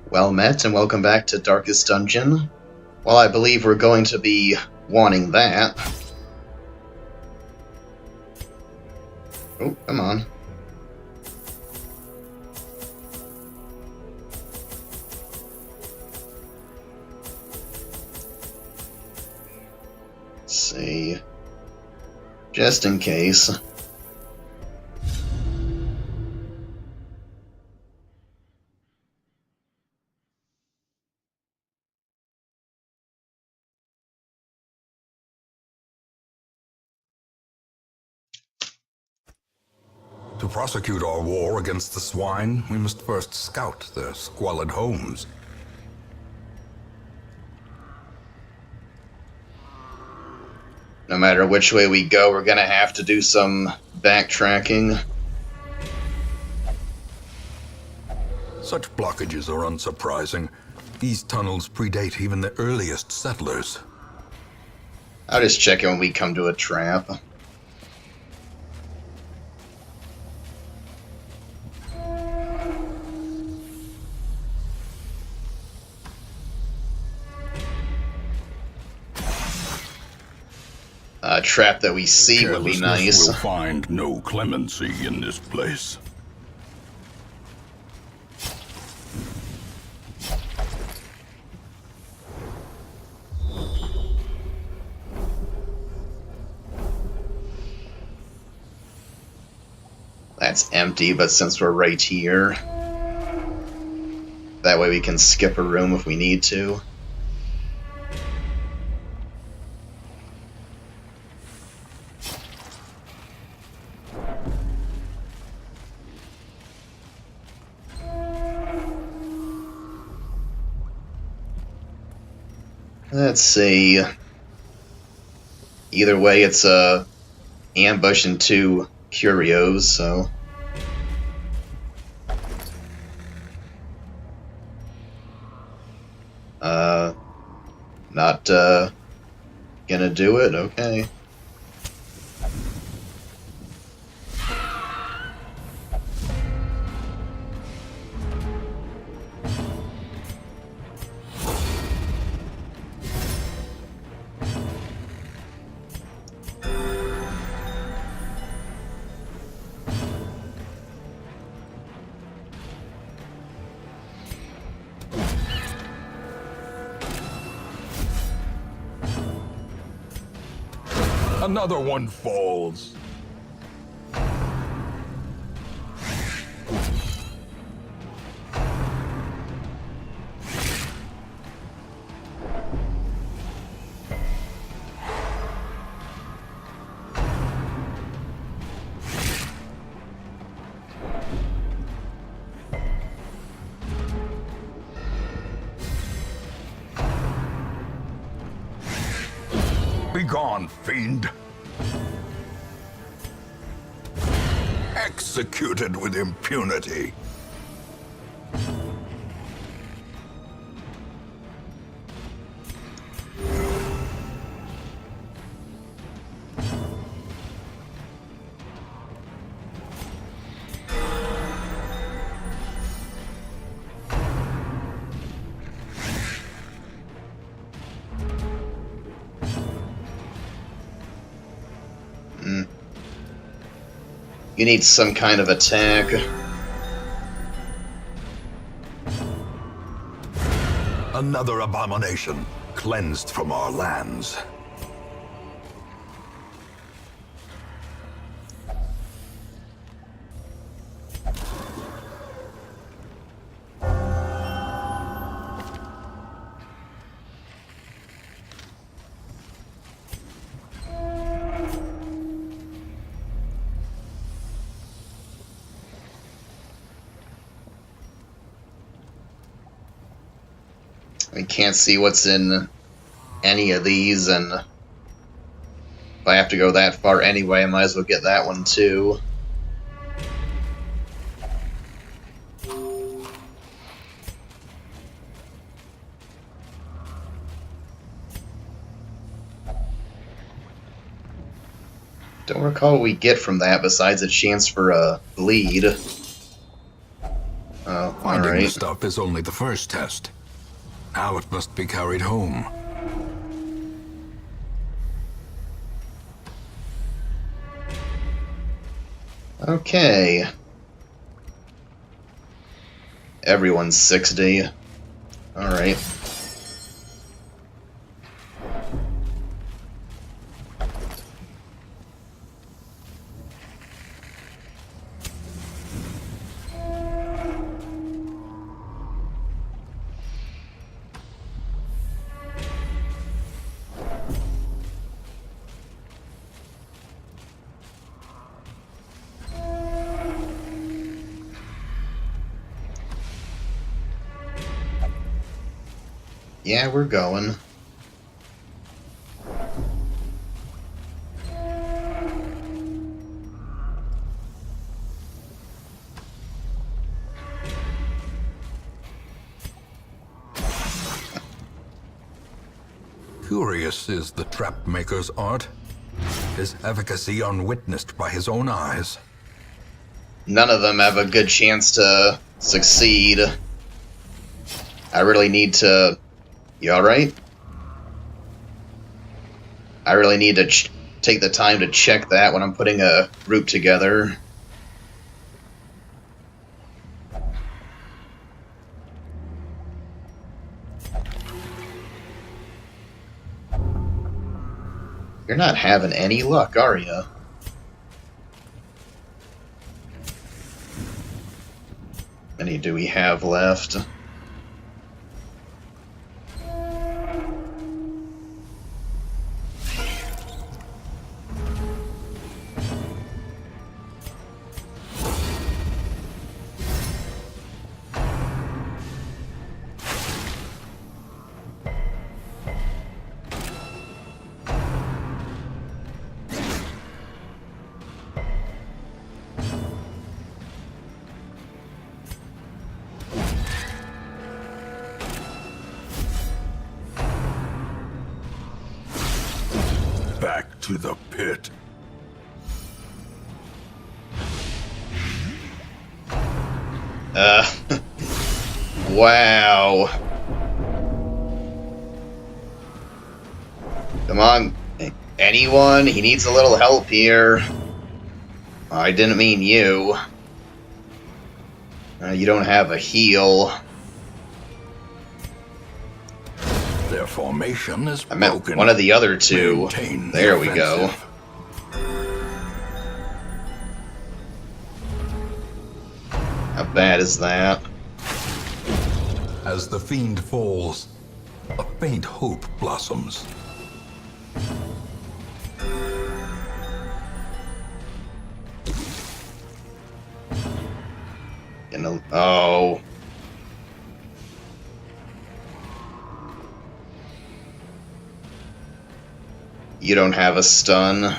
Well met, and welcome back to Darkest Dungeon. Well, I believe we're going to be wanting that. Oh, come on. Let's see. Just in case. To prosecute our war against the swine, we must first scout their squalid homes. No matter which way we go, we're gonna have to do some backtracking. Such blockages are unsurprising. These tunnels predate even the earliest settlers. I'll just check it when we come to a trap. A trap that we see would be nice. Will find no clemency in this place. That's empty, but since we're right here, that way we can skip a room if we need to. Let's see. Either way, it's a ambush and two curios, so not gonna do it. Okay. Another one falls. Begone, fiend! Executed with impunity. You need some kind of attack. Another abomination, cleansed from our lands. I can't see what's in any of these, and if I have to go that far anyway, I might as well get that one too. Don't recall what we get from that besides a chance for a bleed. Oh, Finding Alright. stuff is only the first test. Now it must be carried home. Okay. Everyone's 60. Alright. Yeah, we're going. Curious is the trap maker's art. His efficacy unwitnessed by his own eyes. None of them have a good chance to succeed. I really need to... You alright? I really need to take the time to check that when I'm putting a group together. You're not having any luck, are you? How many do we have left? Back to the pit. Wow. Come on, anyone? He needs a little help here. I didn't mean you. You don't have a heal. Their formation is I meant broken. one of the other two. Maintain the There we go. offensive. How bad is that? As the fiend falls, a faint hope blossoms. Oh. You don't have a stun.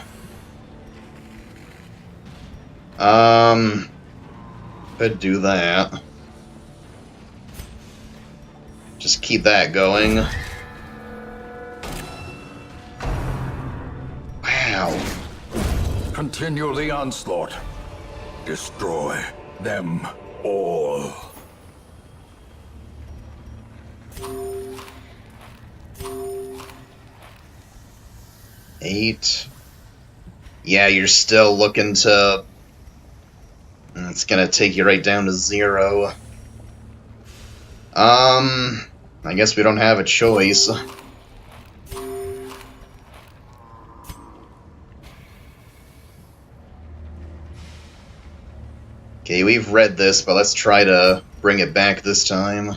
Could do that. Just keep that going. Wow. Continue the onslaught. Destroy them all. Eight. Yeah, you're still looking to... It's gonna take you right down to 0. I guess we don't have a choice. Okay, we've read this, but let's try to bring it back this time.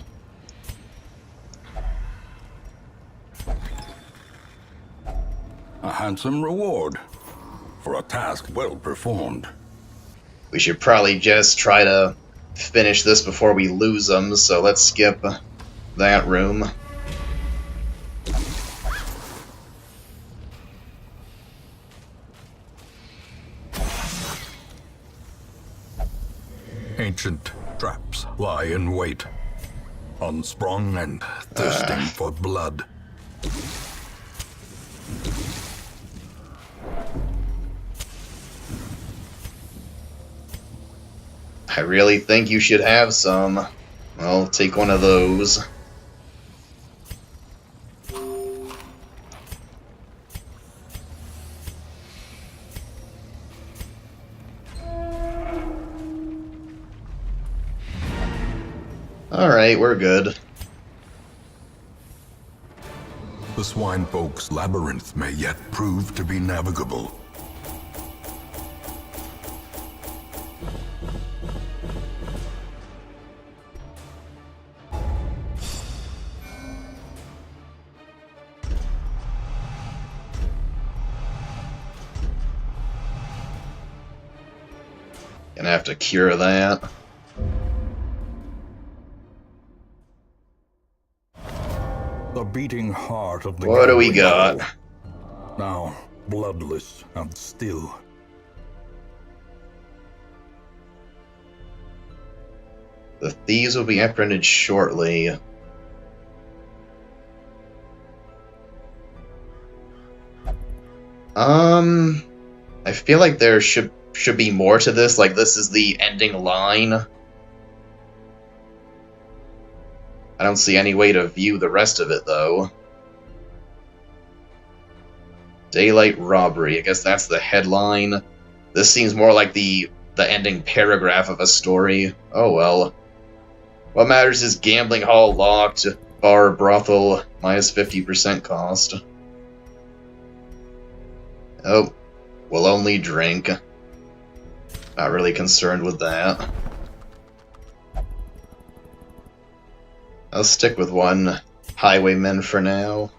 A handsome reward for a task well performed. We should probably just try to finish this before we lose them, so let's skip that room. Ancient traps lie in wait, unsprung and thirsting for blood. I really think you should have some. I'll take one of those. Alright, we're good. The swine folk's labyrinth may yet prove to be navigable. Gonna have to cure that. The beating heart of the What do we Galway got? Hollow. Now, bloodless and still. The thieves will be apprehended shortly. I feel like there should be more to this, like this is the ending line. I don't see any way to view the rest of it, though. Daylight robbery, I guess that's the headline. This seems more like the ending paragraph of a story. Oh well. What matters is gambling hall locked, bar brothel, minus 50% cost. Oh, we'll only drink. Not really concerned with that. I'll stick with one highwayman for now.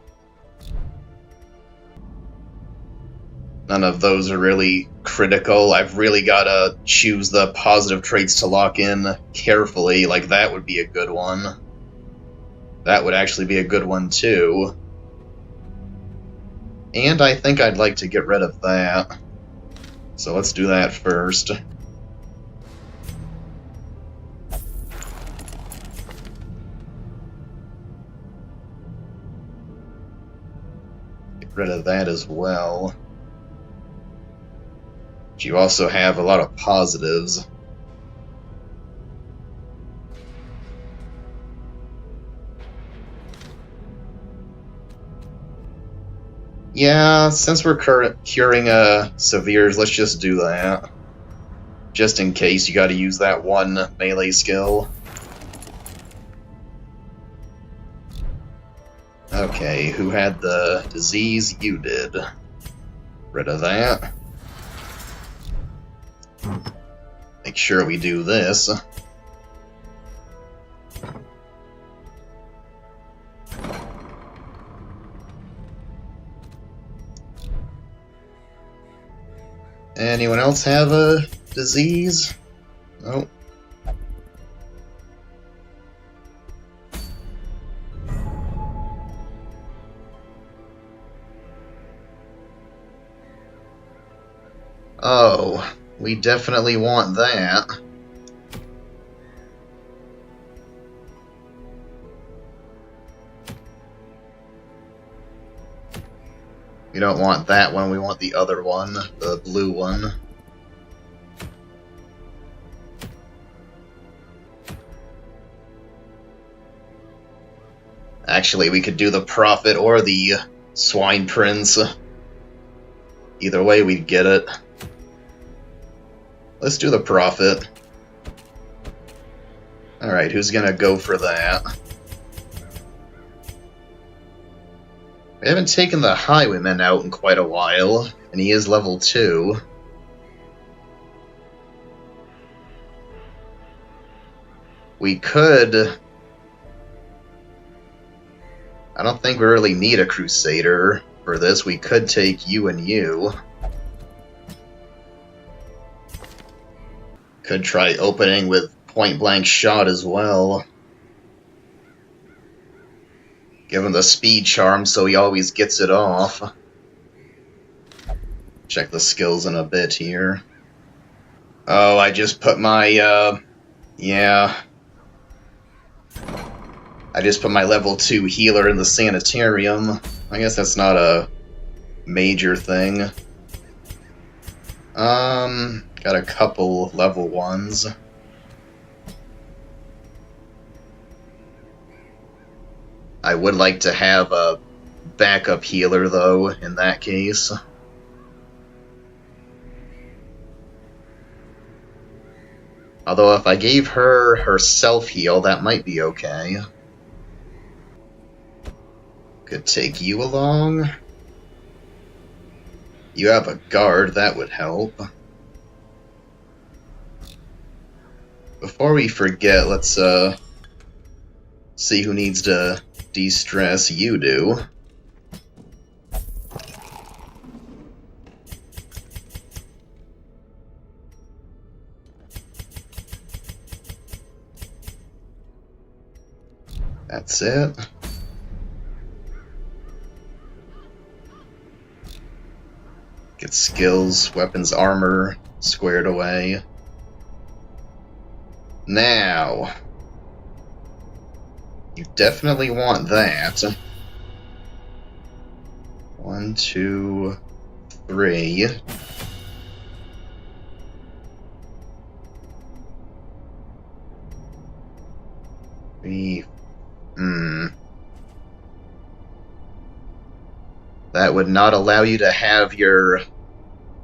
None of those are really critical. I've really gotta choose the positive traits to lock in carefully. Like, that would be a good one. That would actually be a good one, too. And I think I'd like to get rid of that. So let's do that first. Get rid of that as well. But you also have a lot of positives. Yeah, since we're curing Severes, let's just do that. Just in case you gotta use that one melee skill. Okay, who had the disease? You did. Rid of that. Make sure we do this. Anyone else have a disease? Nope. Oh, we definitely want that. We don't want that one, we want the other one, the blue one. Actually, we could do the Prophet or the Swine Prince. Either way, we'd get it. Let's do the Prophet. Alright, who's gonna go for that? We haven't taken the Highwayman out in quite a while, and he is level 2. We could... I don't think we really need a Crusader for this. We could take you and you. Could try opening with point-blank shot as well. Give him the speed charm so he always gets it off. Check the skills in a bit here. Oh, I just put my, yeah. I just put my level 2 healer in the sanitarium. I guess that's not a major thing. Got a couple level 1s. I would like to have a backup healer, though, in that case. Although if I gave her self-heal, that might be okay. Could take you along. You have a guard, that would help. Before we forget, let's see who needs to de-stress. You do. That's it. Get skills, weapons, armor squared away. Now, you definitely want that. 1, 2, 3. That would not allow you to have your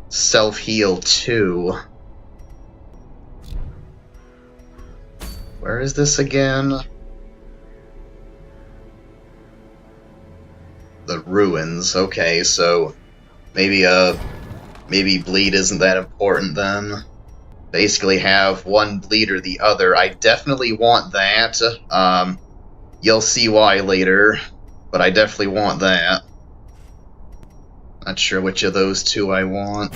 self-heal too. Where is this again? The ruins. Okay, so maybe bleed isn't that important then. Basically have one bleed or the other. I definitely want that. You'll see why later, but I definitely want that. Not sure which of those two I want.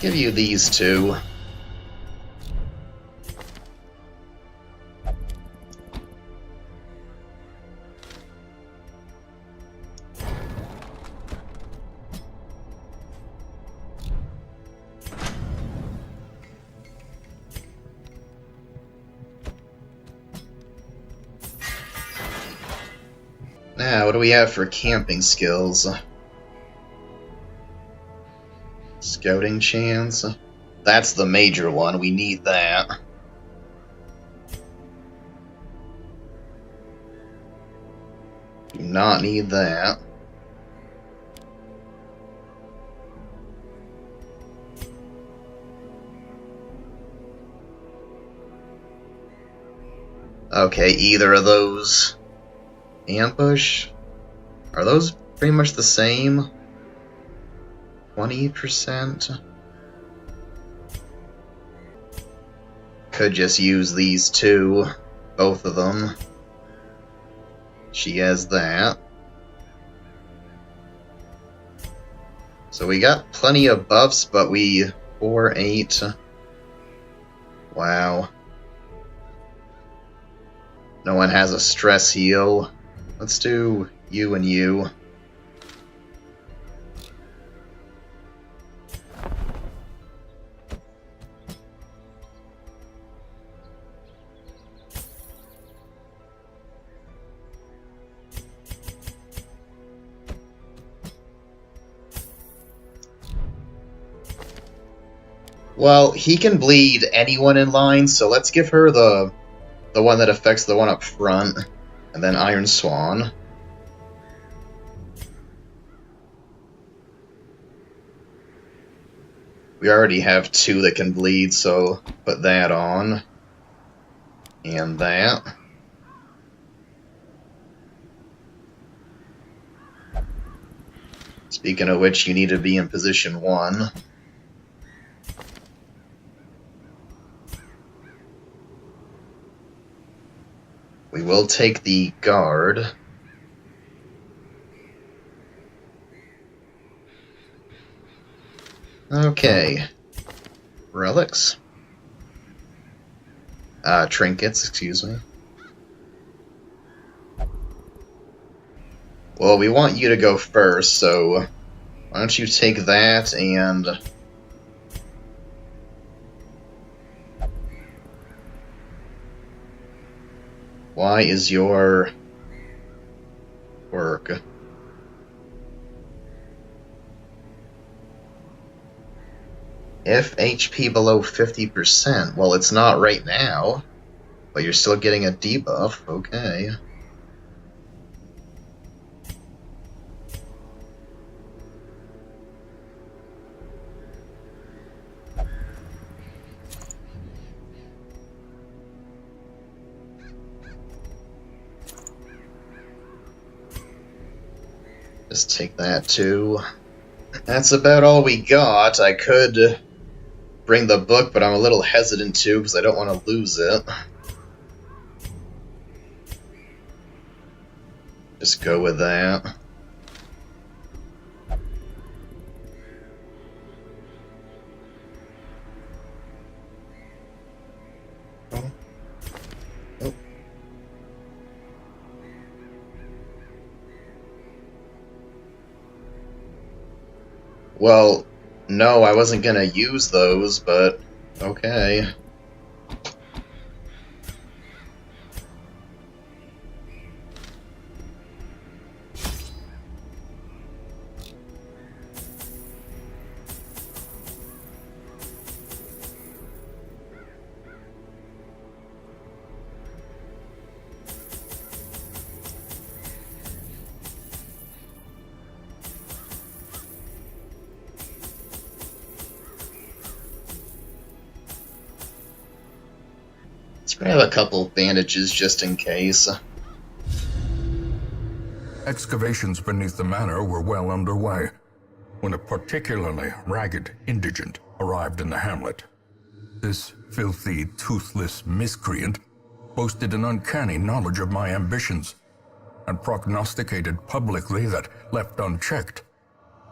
Give you these two. Now, what do we have for camping skills? Scouting chance. That's the major one. We need that. Do not need that. Okay, either of those. Ambush? Are those pretty much the same? 20%? Could just use these two. Both of them. She has that. So we got plenty of buffs, but we... 4, 8... Wow. No one has a stress heal. Let's do you and you. Well, he can bleed anyone in line, so let's give her the one that affects the one up front, and then Iron Swan. We already have 2 that can bleed, so put that on. And that. Speaking of which, you need to be in position 1. We will take the guard. Okay. Relics. Trinkets, excuse me. Well, we want you to go first, so Why don't you take that and... Why is your work? If HP below 50%, well, it's not right now, but you're still getting a debuff, okay. Just take that too. That's about all we got. I could bring the book, but I'm a little hesitant to because I don't want to lose it. Just go with that. Oh. Oh. Well, no, I wasn't gonna use those, but okay. I have a couple bandages just in case. Excavations beneath the manor were well underway when a particularly ragged indigent arrived in the hamlet. This filthy, toothless miscreant boasted an uncanny knowledge of my ambitions and prognosticated publicly that, left unchecked,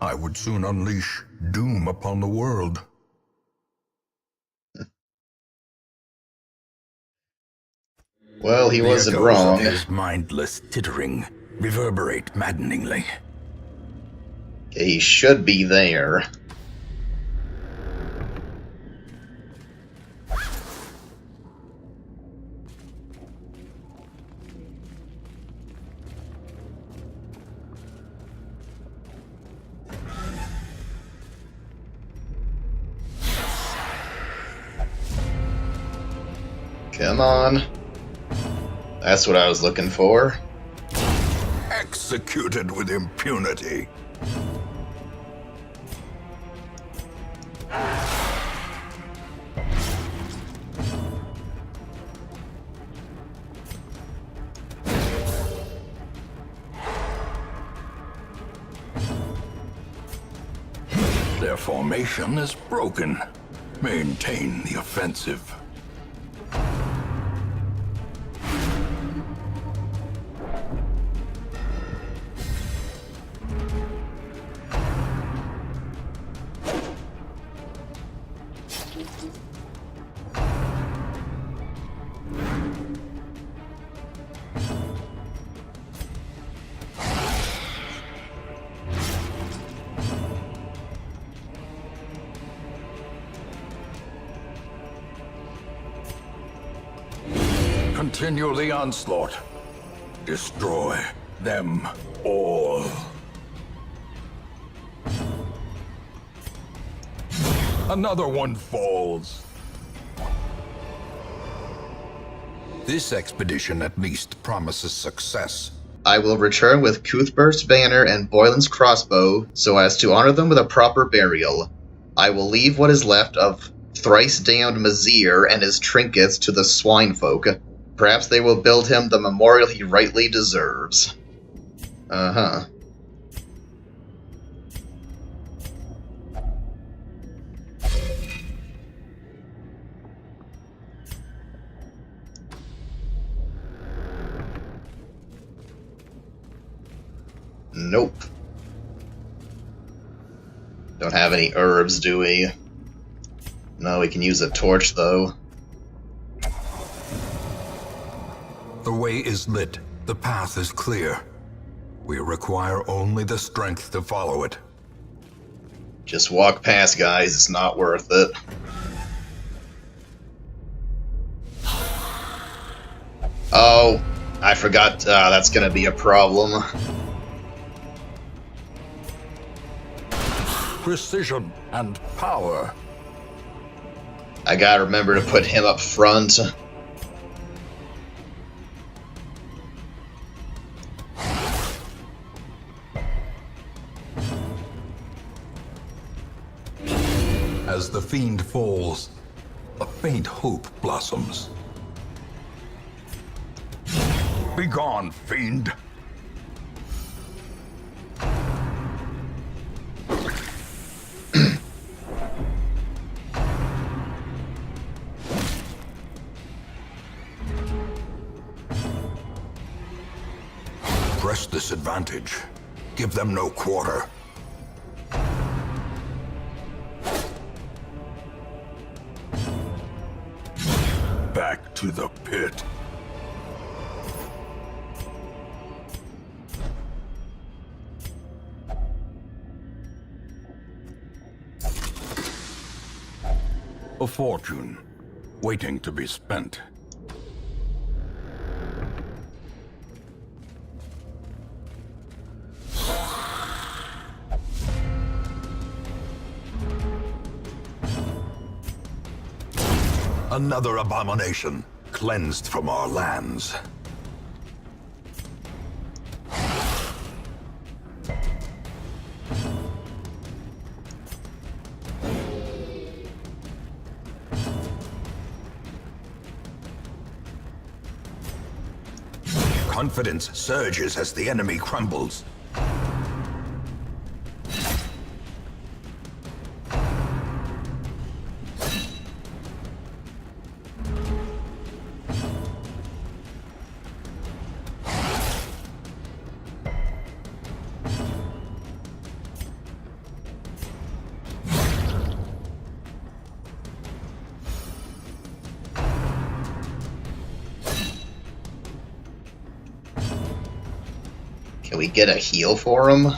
I would soon unleash doom upon the world. Well, he wasn't wrong. His mindless tittering reverberate maddeningly. He should be there. Come on. That's what I was looking for. Executed with impunity. Their formation is broken. Maintain the offensive. Continue the onslaught. Destroy them all. Another one falls. This expedition at least promises success. I will return with Cuthbert's banner and Boylan's crossbow, so as to honor them with a proper burial. I will leave what is left of thrice-damned Mazir and his trinkets to the swine folk. Perhaps they will build him the memorial he rightly deserves. Uh-huh. Nope. Don't have any herbs, do we? No, we can use a torch, though. The way is lit. The path is clear. We require only the strength to follow it. Just walk past, guys. It's not worth it. Oh, I forgot. That's gonna be a problem. Precision and power. I gotta remember to put him up front. As the fiend falls, a faint hope blossoms. Begone, fiend! Press this advantage. Give them no quarter. Back to the pit. A fortune, waiting to be spent. Another abomination, cleansed from our lands. Confidence surges as the enemy crumbles. Can we get a heal for him?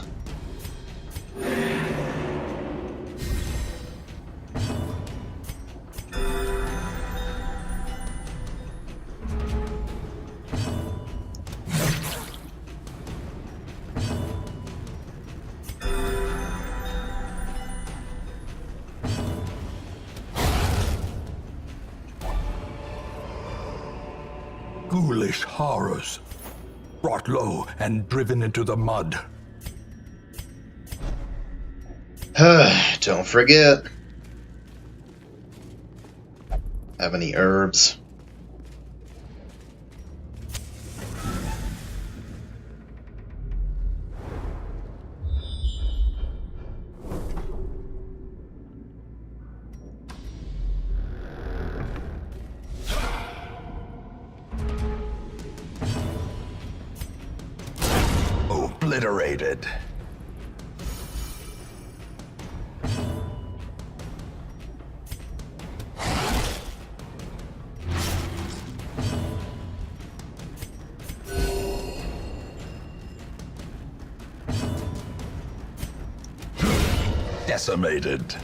Ghoulish horrors, brought low and driven into the mud. Don't forget. Have any herbs? Obliterated. Decimated.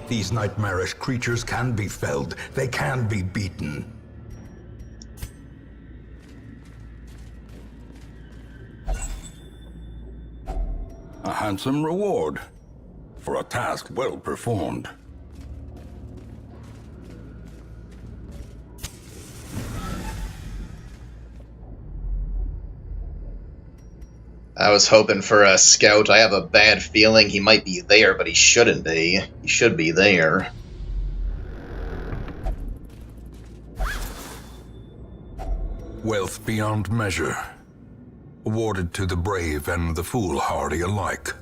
These nightmarish creatures can be felled. They can be beaten. A handsome reward for a task well performed. I was hoping for a scout. I have a bad feeling he might be there, but he shouldn't be. He should be there. Wealth beyond measure, awarded to the brave and the foolhardy alike.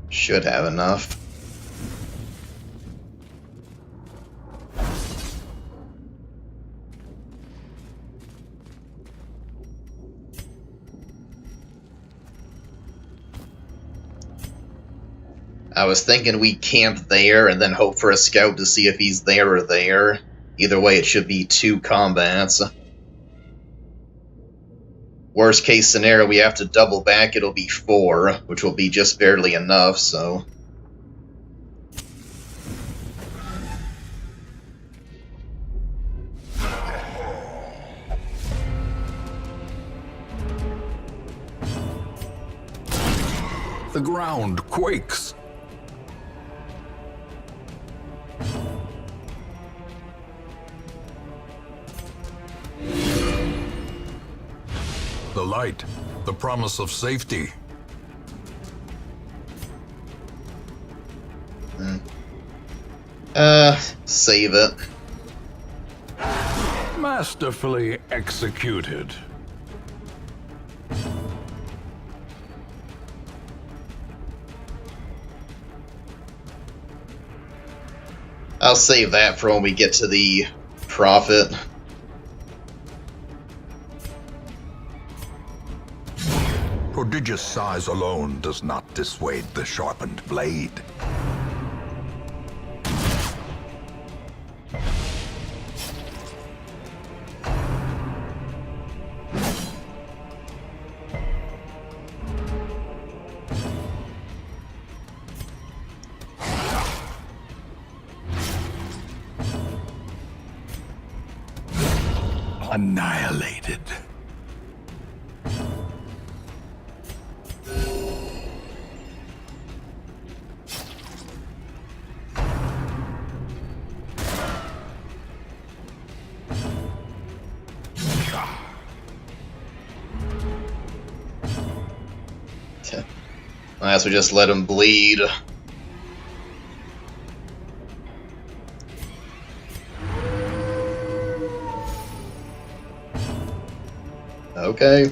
Should have enough. I was thinking we camp there and then hope for a scout to see if he's there or there. Either way, it should be 2 combats. Worst case scenario, we have to double back, it'll be 4, which will be just barely enough, so... The ground quakes. The light, the promise of safety. Save it. Masterfully executed. I'll save that for when we get to the Prophet. Prodigious size alone does not dissuade the sharpened blade. Annihilated. Might as well just let him bleed. Okay.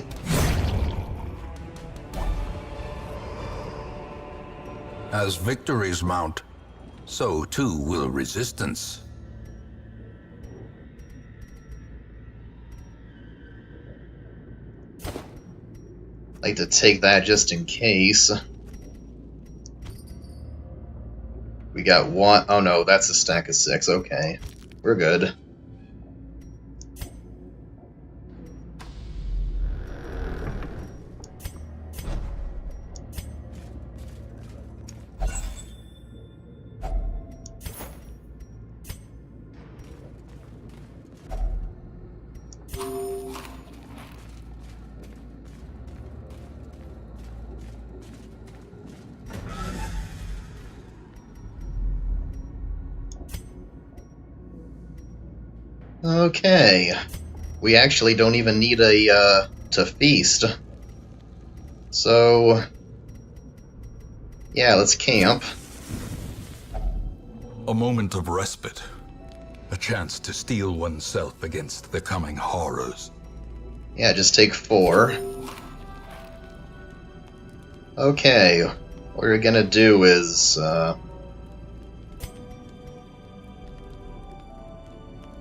As victories mount, so too will resistance. I'd like to take that just in case. We got 1. Oh no, that's a stack of 6. Okay. We're good. Okay. We actually don't even need a, to feast. So... yeah, let's camp. A moment of respite. A chance to steel oneself against the coming horrors. Yeah, just take 4. Okay. What we're gonna do is,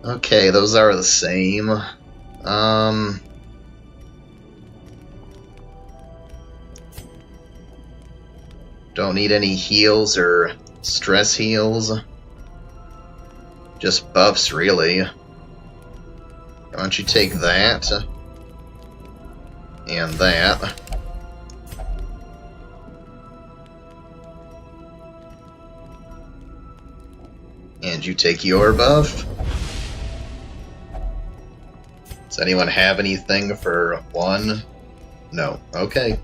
okay, those are the same. Don't need any heals or stress heals. Just buffs, really. Why don't you take that? And that. And you take your buff. Does anyone have anything for 1? No. Okay.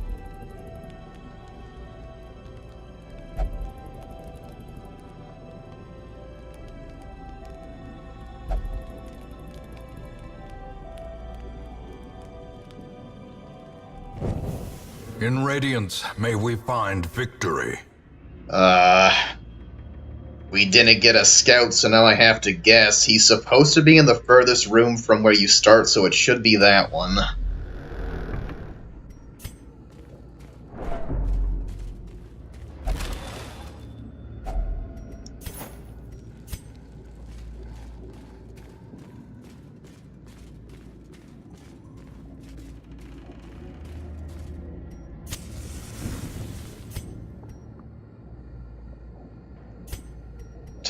In Radiance, may we find victory. We didn't get a scout, so now I have to guess. He's supposed to be in the furthest room from where you start, so it should be that one.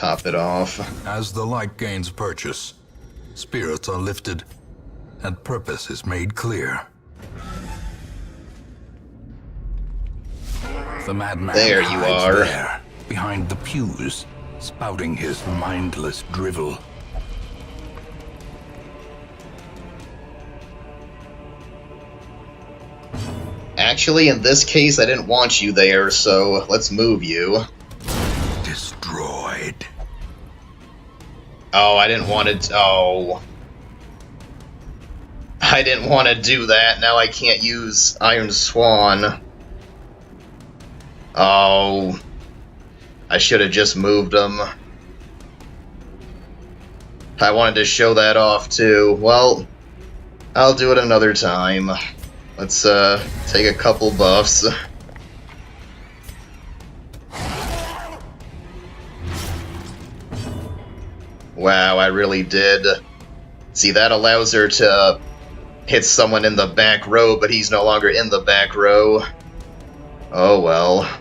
top it off. As the light gains purchase, spirits are lifted, and purpose is made clear. The madman There you hides are. there, behind the pews, spouting his mindless drivel. Actually, in this case, I didn't want you there, so let's move you. Destroyed. Oh, I didn't want to... Oh. I didn't want to do that. Now I can't use Iron Swan. Oh. I should have just moved him. I wanted to show that off, too. Well, I'll do it another time. Let's, take a couple buffs. Wow, I really did. See, that allows her to hit someone in the back row, but he's no longer in the back row. Oh well.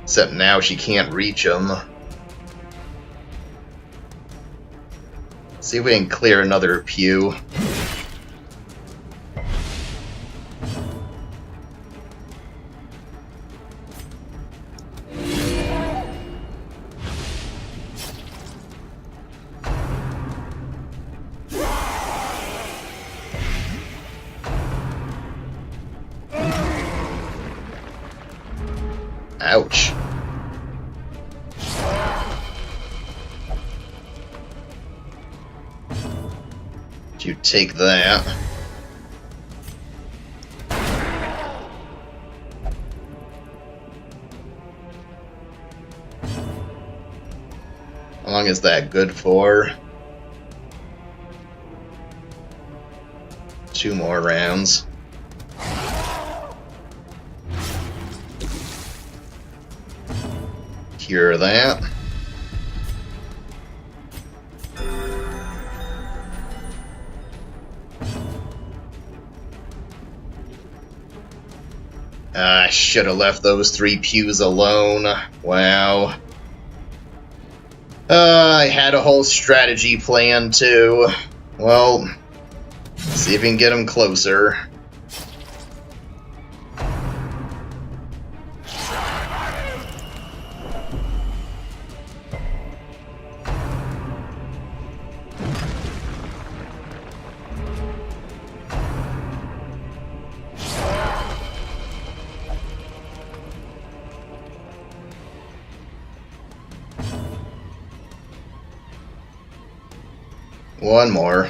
Except now she can't reach him. See if we can clear another pew. Ouch. You take that. How long is that good for? 2 more rounds. Cure that. I should have left those 3 pews alone. Wow. I had a whole strategy plan too. Well, see if we can get him closer. One more.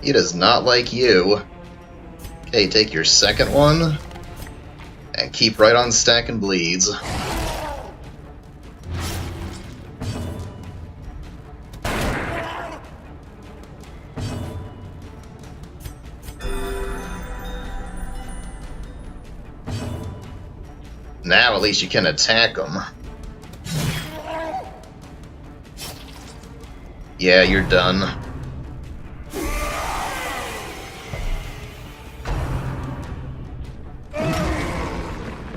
He does not like you. Okay, take your second one. And keep right on stacking bleeds. Now at least you can attack him. Yeah, you're done.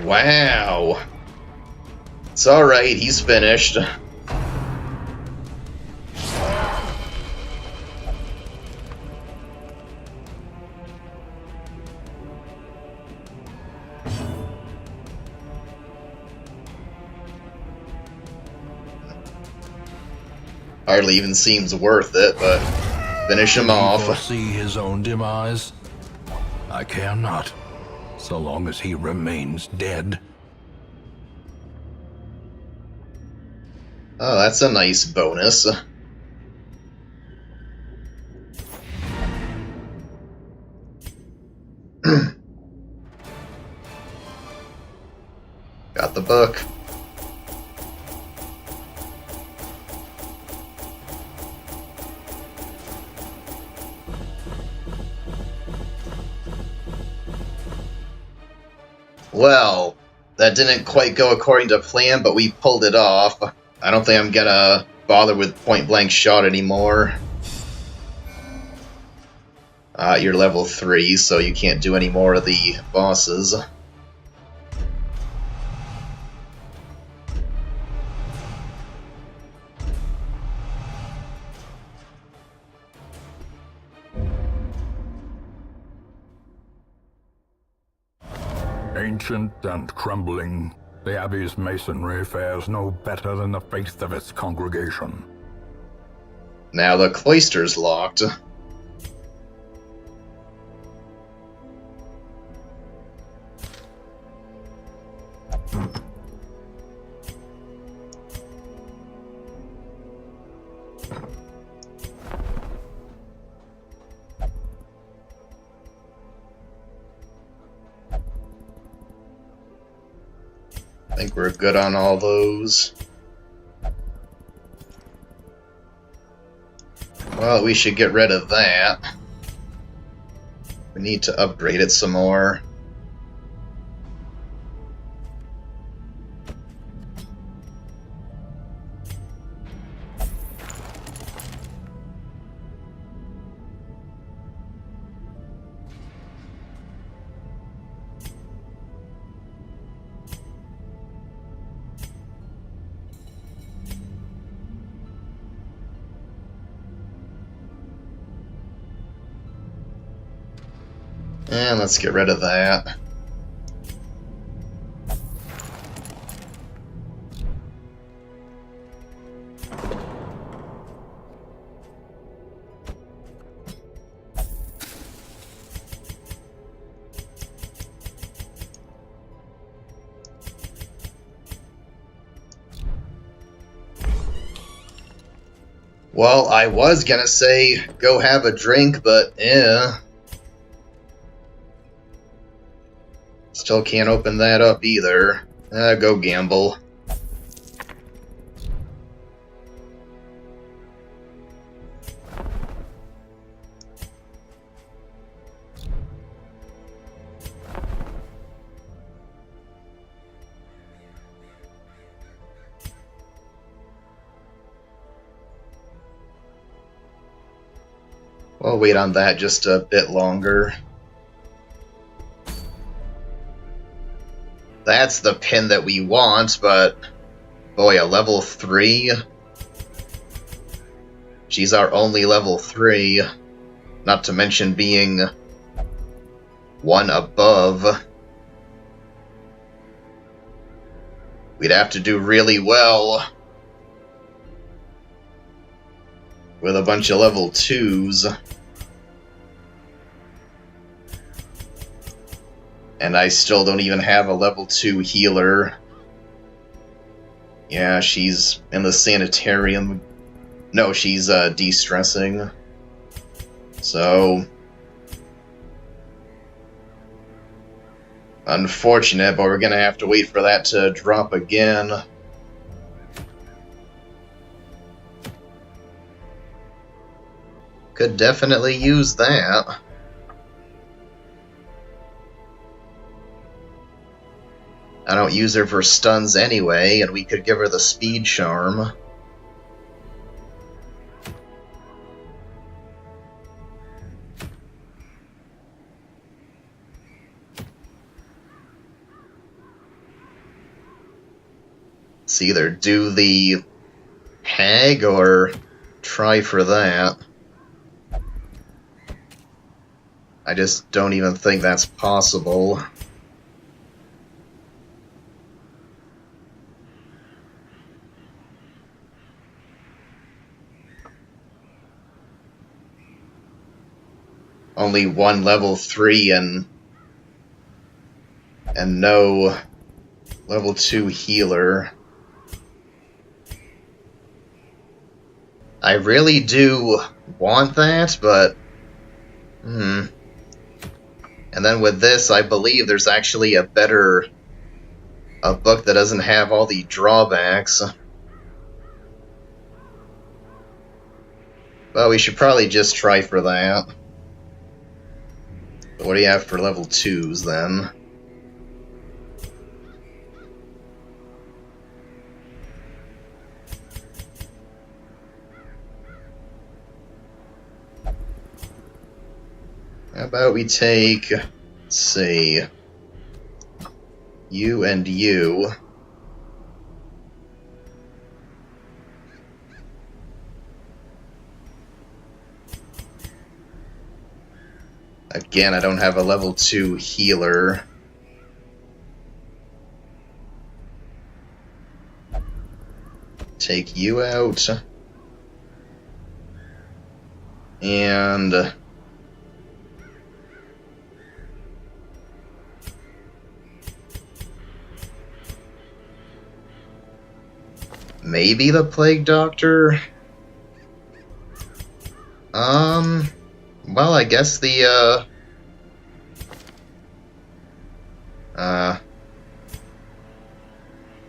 Wow. It's alright, he's finished. Hardly even seems worth it, but finish him off. See his own demise? I care not, so long as he remains dead. Oh, that's a nice bonus. book. Well, that didn't quite go according to plan, but we pulled it off. I don't think I'm gonna bother with point-blank shot anymore. You're level 3, so you can't do any more of the bosses. Ancient and crumbling, the Abbey's masonry fares no better than the faith of its congregation. Now the cloister's locked. I think we're good on all those. Well, we should get rid of that. We need to upgrade it some more. And let's get rid of that. Well, I was gonna say go have a drink, but still can't open that up either. Go gamble. We'll wait on that just a bit longer. That's the pin that we want, but boy, a level 3? She's our only level 3, not to mention being one above. We'd have to do really well with a bunch of level 2s. And I still don't even have a level 2 healer. Yeah, she's in the sanitarium. No, she's de-stressing. So unfortunate, but we're gonna have to wait for that to drop again. Could definitely use that. I don't use her for stuns anyway, and we could give her the speed charm. Let's either do the hag or try for that. I just don't even think that's possible. Only one level 3 and no level 2 healer. I really do want that, but and then with this, I believe there's actually a better A book that doesn't have all the drawbacks. Well, we should probably just try for that. What do you have for level 2s, then? How about we take, let's see, you and you. Again, I don't have a level 2 healer. Take you out. And maybe the Plague Doctor? Well, I guess the,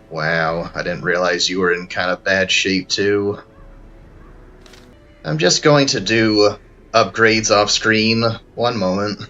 wow, I didn't realize you were in kind of bad shape, too. I'm just going to do upgrades off screen. One moment.